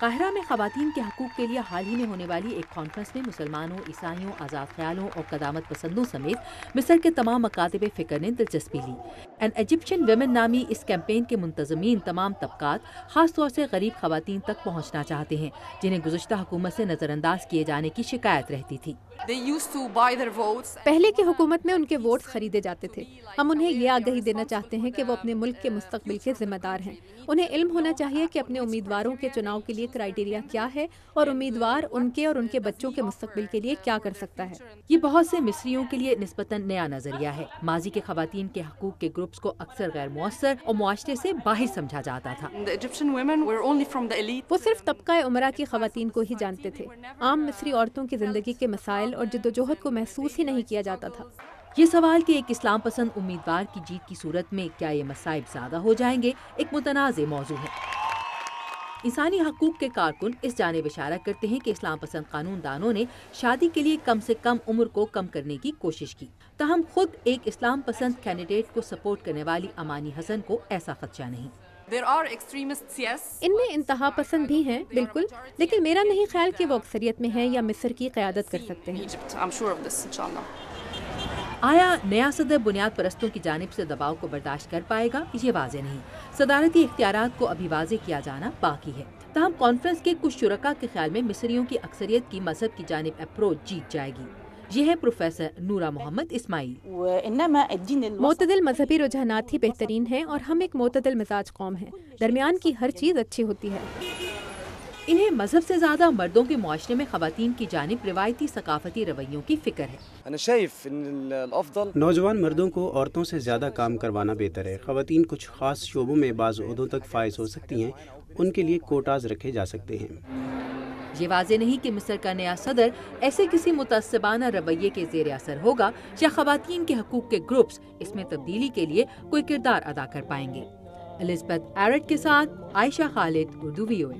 قاہرہ میں خواتین کے حقوق کے لیے حال ہی میں ہونے والی ایک کانفرنس میں مسلمانوں، عیسائیوں، آزاد خیالوں اور قدامت پسندوں سمیت مصر کے تمام مکاتب فکر نے دلچسپی لی۔ این ایجپشن ویمن نامی اس کیمپین کے منتظمین تمام طبقات، خاص طور سے غریب خواتین تک پہنچنا چاہتے ہیں، جنہیں گزشتہ حکومت سے نظر انداز کیے جانے کی شکایت رہتی تھی۔ پہلے کی حکومت میں ان کے ووٹس خریدے جاتے تھے۔ ہم انہیں یہ آگہی دینا چاہتے ہیں کہ وہ اپنے ملک کے مستقبل کے ذمہ دار ہیں۔ انہیں علم ہونا چاہیے کہ اپنے امیدواروں کے چناؤ کے لیے کرائیٹیریا کیا ہے اور امیدوار ان کے اور ان کے بچوں کے مستقبل کے لیے کیا کر سکتا ہے۔ یہ بہت سے مصریوں کے لیے نسبتاً نیا نظریہ ہے۔ ماضی کے خواتین کے حقوق کے گروپس کو اکثر غیر مؤثر اور معاشرے سے باہر سمجھا جاتا تھا۔ وہ صرف طبقہ امرا کی خواتین کو ہی جانتے تھے۔ عام مصری عورتوں کی زندگی کے مسائل اور جدوجہد کو محسوس ہی نہیں کیا جاتا تھا۔ یہ سوال کہ ایک اسلام پسند امیدوار کی جیت کی صورت میں کیا یہ مصائب زیادہ ہو جائیں گے، ایک متنازع موضوع ہے۔ انسانی حقوق کے کارکن اس جانب اشارہ کرتے ہیں کہ اسلام پسند قانون دانوں نے شادی کے لیے کم سے کم عمر کو کم کرنے کی کوشش کی، تاہم خود ایک اسلام پسند کینڈیڈیٹ کو سپورٹ کرنے والی امانی حسن کو ایسا خدشہ نہیں۔ ان میں انتہا پسند بھی ہیں، بالکل، لیکن میرا نہیں خیال کہ وہ اکثریت میں ہیں یا مصر کی قیادت کر سکتے ہیں۔ آیا نیا صدر بنیاد پرستوں کی جانب سے دباؤ کو برداشت کر پائے گا؟ یہ واضح نہیں۔ صدارتی اختیارات کو ابھی واضح کیا جانا باقی ہے۔ تاہم کانفرنس کے کچھ شرکاء کے خیال میں مصریوں کی اکثریت کی مذہب کی جانب اپروچ جیت جائے گی۔ یہ ہے پروفیسر نورہ محمد اسماعیل۔ معتدل مذہبی رجحانات ہی بہترین ہیں اور ہم ایک معتدل مزاج قوم ہیں۔ درمیان کی ہر چیز اچھی ہوتی ہے۔ انہیں مذہب سے زیادہ مردوں کے معاشرے میں خواتین کی جانب روایتی ثقافتی رویوں کی فکر ہے۔ نوجوان مردوں کو عورتوں سے زیادہ کام کروانا بہتر ہے۔ خواتین کچھ خاص شعبوں میں بعض عہدوں تک فائز ہو سکتی ہیں، ان کے لیے کوٹاز رکھے جا سکتے ہیں۔ یہ واضح نہیں کہ مصر کا نیا صدر ایسے کسی متعصبانہ رویے کے زیر اثر ہوگا یا خواتین کے حقوق کے گروپس اس میں تبدیلی کے لیے کوئی کردار ادا کر پائیں گے۔ الزبتھ ایرٹ کے ساتھ عائشہ خالد، اردو VOA۔